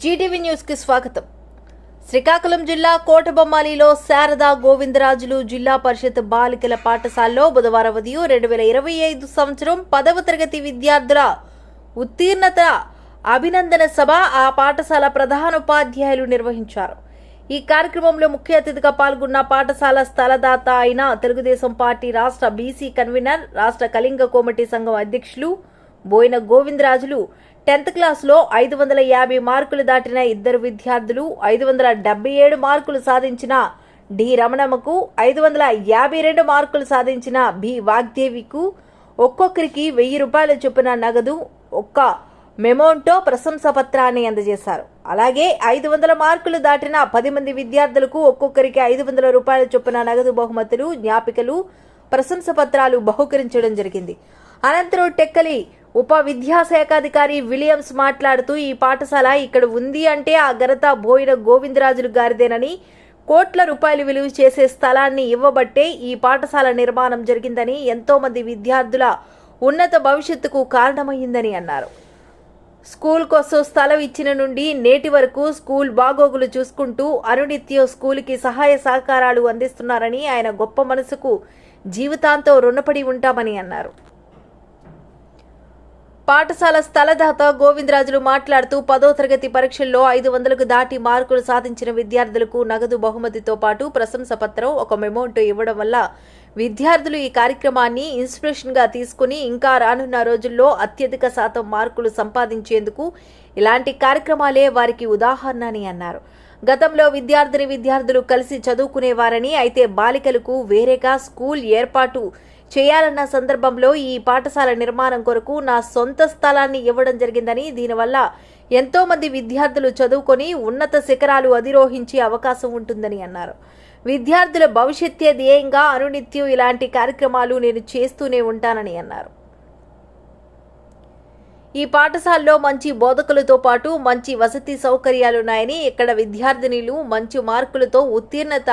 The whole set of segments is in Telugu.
జీటీవీ న్యూస్ కి స్వాగతం. శ్రీకాకుళం జిల్లా కోటబొమ్మాలిలో శారదా గోవిందరాజులు జిల్లా పరిషత్ బాలికల పాఠశాలలో బుధవారం ఉదయం 2025 సంవత్సరం 10వ తరగతి విద్యార్థుల ఉత్తీర్ణత అభినందన సభ ఆ పాఠశాల ప్రధానోపాధ్యాయులు నిర్వహించారు. ఈ కార్యక్రమంలో ముఖ్య అతిథిగా పాల్గొన్న పాఠశాల స్థలదాత అయిన తెలుగుదేశం పార్టీ రాష్ట్ర బీసీ కన్వీనర్, రాష్ట్ర కళింగ కోమటి సంఘం అధ్యక్షులు బోయిన గోవిందరాజులు, 10th క్లాస్లో 550 మార్కులు దాటిన ఇద్దరు విద్యార్థులు, 577 మార్కులు సాధించిన డి రమణమ్మకు, 552 మార్కులు సాధించిన బి వాగ్దేవికు ఒక్కొక్కరికి 1000 రూపాయల చొప్పున నగదు, ఒక్క మెమోంటో ప్రశంసా పత్రాన్ని అందజేశారు. అలాగే 500 మార్కులు దాటిన 10 మంది విద్యార్థులకు ఒక్కొక్కరికి 500 రూపాయల చొప్పున నగదు బహుమతులు, జ్ఞాపికలు, ప్రశంసా పత్రాలు బహుకరించడం జరిగింది. అనంతరం టెక్కలి ఉప విద్యాశాఖాధికారి విలియమ్స్ మాట్లాడుతూ, ఈ పాఠశాల ఇక్కడ ఉంది అంటే ఆ ఘనత బోయిన గోవిందరాజులు గారిదేనని, కోట్ల రూపాయలు విలువ చేసే స్థలాన్ని ఇవ్వబట్టే ఈ పాఠశాల నిర్మాణం జరిగిందని, ఎంతో మంది విద్యార్థుల ఉన్నత భవిష్యత్తుకు కారణమైందని అన్నారు. స్కూల్ కోసం స్థలం ఇచ్చిన నుండి నేటి వరకు స్కూల్ బాగోగులు చూసుకుంటూ అనునిత్యం స్కూల్కి సహాయ సహకారాలు అందిస్తున్నారని, ఆయన గొప్ప మనసుకు జీవితాంతం రుణపడి ఉంటామని అన్నారు. పాఠశాల స్థలదాత గోవిందరాజులు మాట్లాడుతూ, 10వ తరగతి పరీక్షల్లో 500కు దాటి మార్కులు సాధించిన విద్యార్థులకు నగదు బహుమతితో పాటు ప్రశంసా పత్రం, ఒక మెమోంటో ఇవ్వడం వల్ల విద్యార్థులు ఈ కార్యక్రమాన్ని ఇన్స్పిరేషన్గా తీసుకుని ఇంకా రానున్న రోజుల్లో అత్యధిక శాతం మార్కులు సంపాదించేందుకు ఇలాంటి కార్యక్రమాలే వారికి ఉదాహరణ అని అన్నారు. గతంలో విద్యార్థులు కలిసి చదువుకునేవారని, అయితే బాలికలకు వేరేగా స్కూల్ ఏర్పాటు చేయాలన్న సందర్భంలో ఈ పాఠశాల నిర్మాణం కొరకు నా సొంత స్థలాన్ని ఇవ్వడం జరిగిందని, దీనివల్ల ఎంతో మంది విద్యార్థులు చదువుకొని ఉన్నత శిఖరాలు అధిరోహించే అవకాశం ఉంటుందని అన్నారు. విద్యార్థుల భవిష్యత్తే ధ్యేయంగా అనునిత్యం ఇలాంటి కార్యక్రమాలు నేను చేస్తూనే ఉంటానని అన్నారు. ఈ పాఠశాలలో మంచి బోధకులతో పాటు మంచి వసతి సౌకర్యాలున్నాయని, ఇక్కడ విద్యార్థినులు మంచి మార్కులతో ఉత్తీర్ణత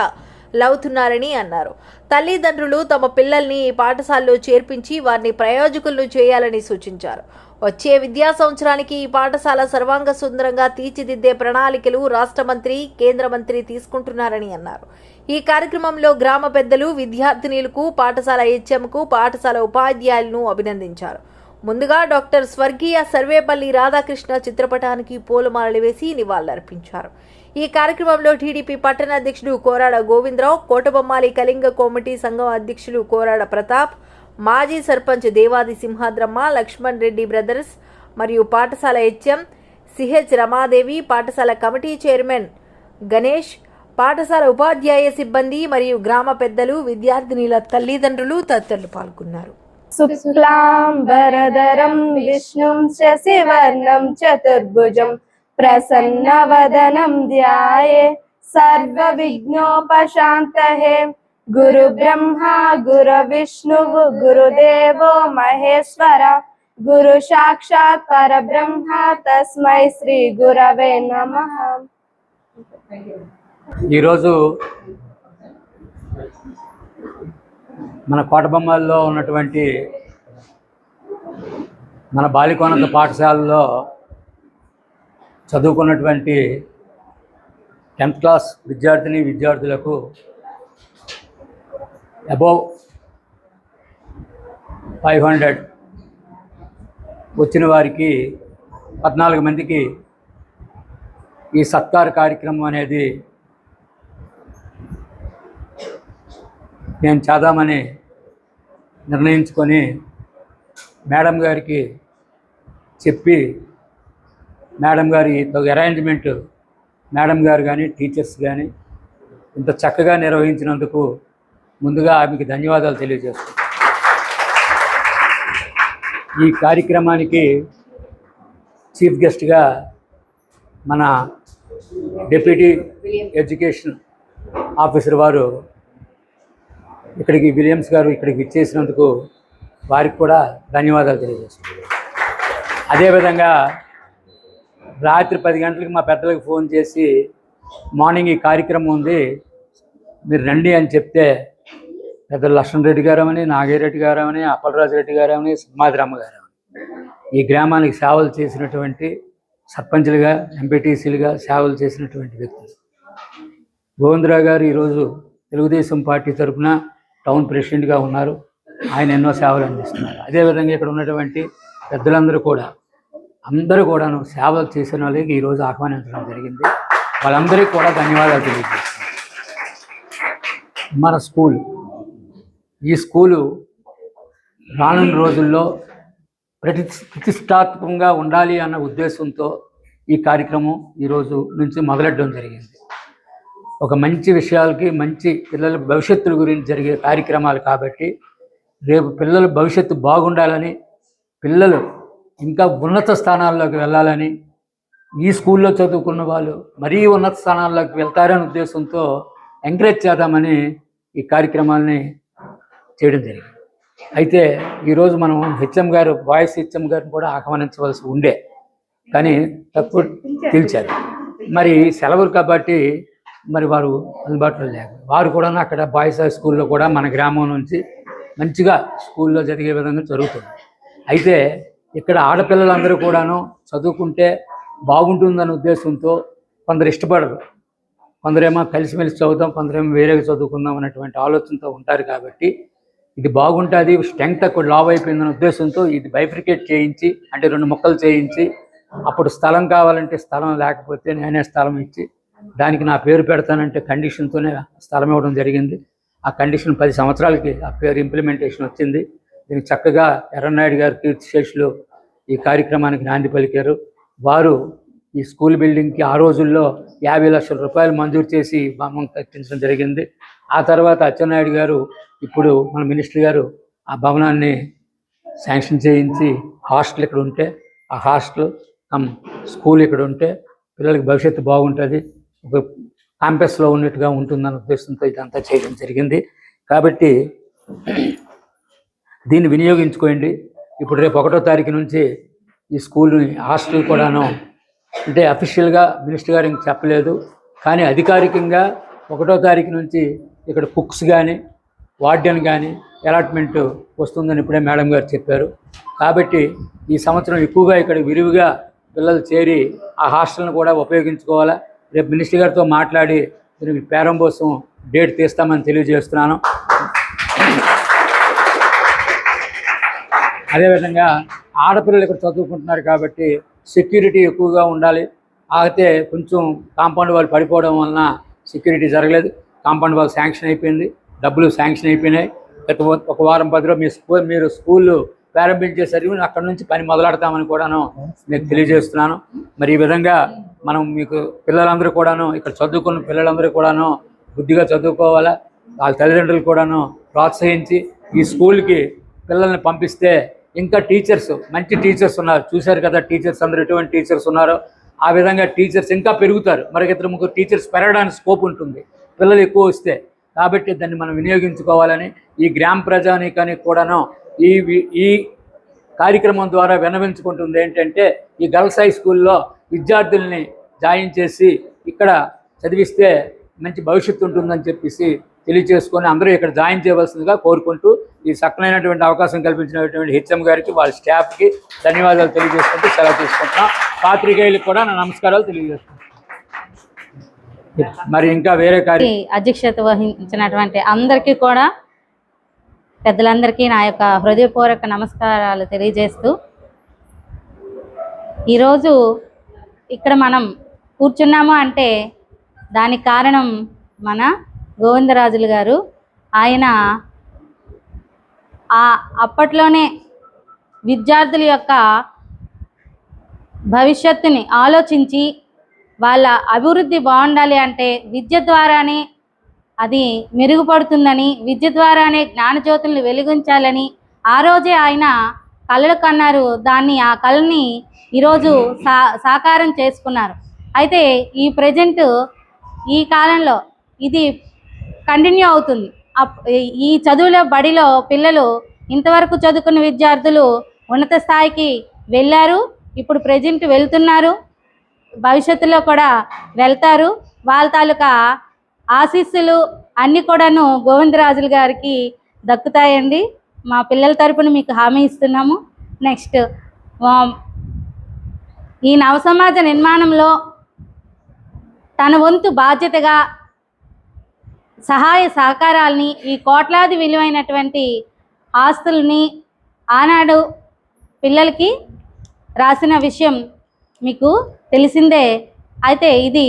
లవుతున్నారని అన్నారు. తల్లిదండ్రులు తమ పిల్లల్ని ఈ పాఠశాలలో చేర్పించి వారిని ప్రయోజకులను చేయాలని సూచించారు. వచ్చే విద్యా సంవత్సరానికి ఈ పాఠశాల సర్వాంగ సుందరంగా తీర్చిదిద్దే ప్రణాళికలు రాష్ట్ర మంత్రి, కేంద్ర మంత్రి తీసుకుంటున్నారని అన్నారు. ఈ కార్యక్రమంలో గ్రామ పెద్దలు విద్యార్థినులకు, పాఠశాల హెచ్ఎంకు, పాఠశాల ఉపాధ్యాయులను అభినందించారు. ముందుగా డాక్టర్ స్వర్గీయ సర్వేపల్లి రాధాకృష్ణ చిత్రపటానికి పూలమాలలు వేసి నివాళులర్పించారు. ఈ కార్యక్రమంలో టీడీపీ పట్టణ అధ్యక్షుడు కోరాడ గోవిందరావు, కోటబొమ్మాలి కళింగ కోమటి సంఘం అధ్యక్షులు కోరాడ ప్రతాప్, మాజీ సర్పంచ్ దేవాది సింహాద్రమ్మ, లక్ష్మణ్ రెడ్డి బ్రదర్స్ మరియు పాఠశాల హెచ్ఎం సిహెచ్ రమాదేవి, పాఠశాల కమిటీ చైర్మన్ గణేష్, పాఠశాల ఉపాధ్యాయ సిబ్బంది మరియు గ్రామ పెద్దలు, విద్యార్థినుల తల్లిదండ్రులు తదితరులు పాల్గొన్నారు. శుక్లాంబరధరం విష్ణుం శశివర్ణం చతుర్భుజం ప్రసన్నవదనం ధ్యాయే సర్వ విఘ్నోపశాంతయే. గురు బ్రహ్మ గురు విష్ణు గురుదేవో మహేశ్వర, గురు సాక్షాత్ పరబ్రహ్మ తస్మై శ్రీ గురవే నమః. ఈరోజు మన కోటబొమ్మల్లో ఉన్నటువంటి మన బాలికోన్నత పాఠశాలలో చదువుకున్నటువంటి 10th క్లాస్ విద్యార్థులకు అబోవ్ 500 వచ్చిన వారికి 14 మందికి ఈ సత్కార కార్యక్రమం అనేది నేను చేద్దామని నిర్ణయించుకొని మేడం గారికి చెప్పి, మేడం గారి అరేంజ్మెంట్, మేడం గారు కానీ టీచర్స్ కానీ ఇంత చక్కగా నిర్వహించినందుకు ముందుగా ఆమెకి ధన్యవాదాలు తెలియజేస్తున్నాను. ఈ కార్యక్రమానికి చీఫ్ గెస్ట్గా మన డిప్యూటీ ఎడ్యుకేషన్ ఆఫీసర్ వారు ఇక్కడికి విలియమ్స్ గారు ఇక్కడికి ఇచ్చేసినందుకు వారికి కూడా ధన్యవాదాలు తెలియజేస్తున్నాను. అదేవిధంగా రాత్రి 10 గంటలకు మా పెద్దలకు ఫోన్ చేసి, మార్నింగ్ ఈ కార్యక్రమం ఉంది మీరు రండి అని చెప్తే పెద్దలు లక్ష్మణరెడ్డి గారమని, నాగిరెడ్డి గారమని, అప్పలరాజు రెడ్డి గారమని, సింహాద్రమ్మ గారమని ఈ గ్రామానికి సేవలు చేసినటువంటి సర్పంచులుగా, ఎంపీటీసీలుగా సేవలు చేసినటువంటి వ్యక్తులు. గోవిందరావు గారు ఈరోజు తెలుగుదేశం పార్టీ తరఫున టౌన్ ప్రెసిడెంట్గా ఉన్నారు. ఆయన ఎన్నో సేవలు అందిస్తున్నారు. అదేవిధంగా ఇక్కడ ఉన్నటువంటి పెద్దలందరూ కూడా అందరూ కూడాను సేవలు చేసిన వాళ్ళకి ఈరోజు ఆహ్వానించడం జరిగింది. వాళ్ళందరికీ కూడా ధన్యవాదాలు తెలియజేస్తున్నాను. మన ఈ స్కూలు రానున్న రోజుల్లో ప్రతిష్టాత్మకంగా ఉండాలి అన్న ఉద్దేశంతో ఈ కార్యక్రమం ఈరోజు నుంచి మొదలెట్టడం జరిగింది. ఒక మంచి విషయాలకి, మంచి పిల్లల భవిష్యత్తు గురించి జరిగే కార్యక్రమాలు కాబట్టి రేపు పిల్లల భవిష్యత్తు బాగుండాలని, పిల్లలు ఇంకా ఉన్నత స్థానాల్లోకి వెళ్ళాలని, ఈ స్కూల్లో చదువుకున్న వాళ్ళు మరీ ఉన్నత స్థానాల్లోకి వెళ్తారనే ఉద్దేశంతో ఎంకరేజ్ చేద్దామని ఈ కార్యక్రమాలని చేయడం జరిగింది. అయితే ఈరోజు మనం హెచ్ఎం గారు, బాయ్స్ హెచ్ఎం గారిని కూడా ఆహ్వానించవలసి ఉండే, కానీ తక్కువ పిలిచారు. మరి సెలవులు కాబట్టి మరి వారు అందుబాటులో లేరు. వారు కూడా అక్కడ బాయ్స్ హై స్కూల్లో కూడా మన గ్రామం నుంచి మంచిగా స్కూల్లో జరిగే విధంగా జరుగుతుంది. అయితే ఇక్కడ ఆడపిల్లలందరూ కూడాను చదువుకుంటే బాగుంటుందనే ఉద్దేశంతో కొందరు ఇష్టపడరు, కొందరేమో కలిసిమెలిసి చదువుతాం, కొందరేమో వేరేగా చదువుకుందాం అనేటువంటి ఆలోచనతో ఉంటారు. కాబట్టి ఇది బాగుంటుంది, స్ట్రెంగ్త్ అక్కడ లావ్ అయిపోయిందనే ఉద్దేశంతో ఇది బైఫ్రికేట్ చేయించి, అంటే 2 ముక్కలు చేయించి, అప్పుడు స్థలం కావాలంటే స్థలం, లేకపోతే నేనే స్థలం ఇచ్చి దానికి నా పేరు పెడతానంటే కండిషన్తోనే స్థలం ఇవ్వడం జరిగింది. ఆ కండిషన్ 10 సంవత్సరాలకి ఆ పేరు ఇంప్లిమెంటేషన్ వచ్చింది. దీనికి చక్కగా ఎర్రనాయుడు గారు కీర్తిశేషులు ఈ కార్యక్రమానికి నాంది పలికారు. వారు ఈ స్కూల్ బిల్డింగ్కి ఆ రోజుల్లో 50 లక్షల రూపాయలు మంజూరు చేసి భవనం కట్టించడం జరిగింది. ఆ తర్వాత అచ్చెన్నాయుడు గారు, ఇప్పుడు మన మినిస్టర్ గారు, ఆ భవనాన్ని శాంక్షన్ చేయించి హాస్టల్ ఇక్కడ ఉంటే, ఆ హాస్టల్ స్కూల్ ఇక్కడ ఉంటే పిల్లలకి భవిష్యత్తు బాగుంటుంది, ఒక క్యాంపస్లో ఉన్నట్టుగా ఉంటుందన్న ఉద్దేశంతో ఇదంతా చేయడం జరిగింది. కాబట్టి దీన్ని వినియోగించుకోండి. ఇప్పుడు రేపు 1వ తారీఖు నుంచి ఈ స్కూల్ని హాస్టల్ కూడాను, అంటే అఫీషియల్గా మినిస్టర్ గారు ఇంక చెప్పలేదు, కానీ అధికారికంగా 1వ తారీఖు నుంచి ఇక్కడ కుక్స్ కానీ, వార్డెన్ కానీ అలాట్మెంట్ వస్తుందని ఇప్పుడే మేడం గారు చెప్పారు. కాబట్టి ఈ సంవత్సరం ఎక్కువగా ఇక్కడ విరివిగా పిల్లలు చేరి ఆ హాస్టల్ని కూడా ఉపయోగించుకోవాలా. రేపు మినిస్టర్ గారితో మాట్లాడి దీనికి ప్రారంభోత్సవం డేట్ తీస్తామని తెలియజేస్తున్నాను. అదేవిధంగా ఆడపిల్లలు ఇక్కడ చదువుకుంటున్నారు కాబట్టి సెక్యూరిటీ ఎక్కువగా ఉండాలి. అయితే కొంచెం కాంపౌండ్ వాళ్ళు పడిపోవడం వలన సెక్యూరిటీ జరగలేదు. కాంపౌండ్ వాళ్ళు శాంక్షన్ అయిపోయింది, డబ్బులు శాంక్షన్ అయిపోయినాయి. గత 1 వారం 10 రోజులు మీరు స్కూల్ ప్రారంభించేసరికి అక్కడ నుంచి పని మొదలెడతామని కూడాను మీకు తెలియజేస్తున్నాను. మరి ఈ విధంగా మనం మీకు పిల్లలందరూ కూడాను, ఇక్కడ చదువుకున్న పిల్లలందరూ కూడాను బుద్ధిగా చదువుకోవాలా. వాళ్ళ తల్లిదండ్రులు కూడాను ప్రోత్సహించి ఈ స్కూల్కి పిల్లల్ని పంపిస్తే ఇంకా టీచర్స్, మంచి టీచర్స్ ఉన్నారు. చూశారు కదా టీచర్స్ అందరూ ఎటువంటి టీచర్స్ ఉన్నారో. ఆ విధంగా టీచర్స్ ఇంకా పెరుగుతారు. మరి 2-3 టీచర్స్ పెరగడానికి స్కోప్ ఉంటుంది పిల్లలు ఎక్కువ వస్తే. కాబట్టి దాన్ని మనం వినియోగించుకోవాలని ఈ గ్రామ ప్రజానీకానికి కూడాను ఈ కార్యక్రమం ద్వారా విన్నవించుకుంటుంది ఏంటంటే, ఈ గర్ల్స్ హై స్కూల్లో విద్యార్థుల్ని జాయిన్ చేసి ఇక్కడ చదివిస్తే మంచి భవిష్యత్తు ఉంటుందని చెప్పేసి తెలియజేసుకొని అందరూ ఇక్కడ జాయిన్ చేయవలసిందిగా కోరుకుంటూ ఈ చక్కనైనటువంటి అవకాశం కల్పించినటువంటి హెచ్ఎం గారికి, వాళ్ళ స్టాఫ్కి ధన్యవాదాలు తెలియజేసుకుంటూ సెలవు తీసుకుంటున్నాం. పాత్రికేయులకు కూడా నా నమస్కారాలు తెలియజేస్తున్నాను. మరి ఇంకా వేరే అధ్యక్షత వహించినటువంటి అందరికీ కూడా, పెద్దలందరికీ నా యొక్క హృదయపూర్వక నమస్కారాలు తెలియజేస్తూ, ఈరోజు ఇక్కడ మనం కూర్చున్నాము అంటే దానికి కారణం మన గోవిందరాజులు గారు. ఆయన అప్పట్లోనే విద్యార్థుల యొక్క భవిష్యత్తుని ఆలోచించి వాళ్ళ అభివృద్ధి బాగుండాలి అంటే విద్య ద్వారానే అది మెరుగుపడుతుందని, విద్య ద్వారానే జ్ఞానజ్యోతుల్ని వెలిగించాలని ఆ రోజే ఆయన కళలు కన్నారు. ఆ కళని ఈరోజు సాకారం చేసుకున్నారు. అయితే ఈ కాలంలో ఇది కంటిన్యూ అవుతుంది. ఈ చదువులో బడిలో పిల్లలు ఇంతవరకు చదువుకున్న విద్యార్థులు ఉన్నత స్థాయికి వెళ్ళారు, ఇప్పుడు ప్రజెంట్ వెళ్తున్నారు, భవిష్యత్తులో కూడా వెళ్తారు. వాళ్ళ తాలూకా ఆశీస్సులు అన్నీ కూడాను గోవిందరాజులు గారికి దక్కుతాయండి. మా పిల్లల తరపున మీకు హామీ ఇస్తున్నాము. నెక్స్ట్ ఈ నవసమాజ నిర్మాణంలో తన వంతు బాధ్యతగా సహాయ సహకారాలని, ఈ కోట్లాది విలువైనటువంటి ఆస్తుల్ని ఆనాడు పిల్లలకి రాసిన విషయం మీకు తెలిసిందే. అయితే ఇది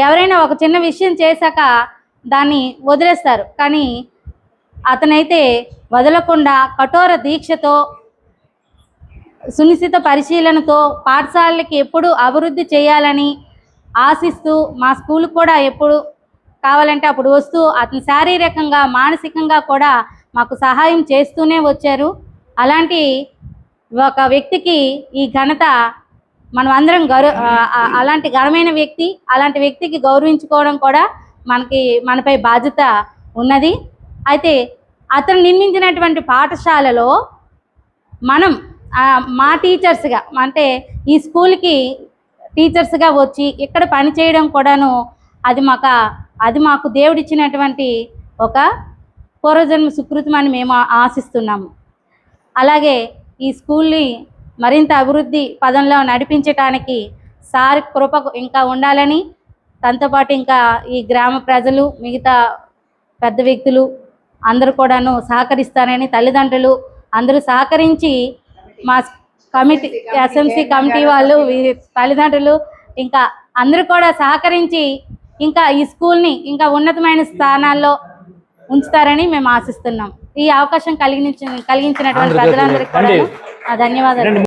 ఎవరైనా ఒక చిన్న విషయం చేశాక దాన్ని వదిలేస్తారు, కానీ అతనైతే వదలకుండా కఠోర దీక్షతో, సునిశ్చిత పరిశీలనతో పాఠశాలకి ఎప్పుడు అభివృద్ధి చేయాలని ఆశిస్తూ, మా స్కూల్ కూడా ఎప్పుడు కావాలంటే అప్పుడు వస్తూ అతను శారీరకంగా మానసికంగా కూడా మాకు సహాయం చేస్తూనే వచ్చారు. అలాంటి ఒక వ్యక్తికి ఈ ఘనత మనం అందరం అలాంటి ఘనమైన వ్యక్తి, అలాంటి వ్యక్తికి గౌరవించుకోవడం కూడా మనపై బాధ్యత ఉన్నది. అయితే అతను నిర్మించినటువంటి పాఠశాలలో మనం మా టీచర్స్గా, అంటే ఈ స్కూల్కి టీచర్స్గా వచ్చి ఇక్కడ పనిచేయడం కూడాను అది మాకు దేవుడిచ్చినటువంటి ఒక పూర్వజన్మ సుకృతం అని మేము ఆశిస్తున్నాము. అలాగే ఈ స్కూల్ని మరింత అభివృద్ధి పదంలో నడిపించటానికి సార్ కృప ఇంకా ఉండాలని, తనతో పాటు ఇంకా ఈ గ్రామ ప్రజలు, మిగతా పెద్ద వ్యక్తులు అందరూ కూడాను సహకరిస్తారని, తల్లిదండ్రులు అందరూ సహకరించి, మా కమిటీ ఎస్ఎంసి కమిటీ వాళ్ళు, తల్లిదండ్రులు ఇంకా అందరూ కూడా సహకరించి ఇంకా ఈ స్కూల్ని ఇంకా ఉన్నతమైన స్థానాల్లో ఉంచుతారని మేము ఆశిస్తున్నాం. ఈ అవకాశం కలిగించినటువంటి ప్రజలందరికీ కూడా ధన్యవాదాలు.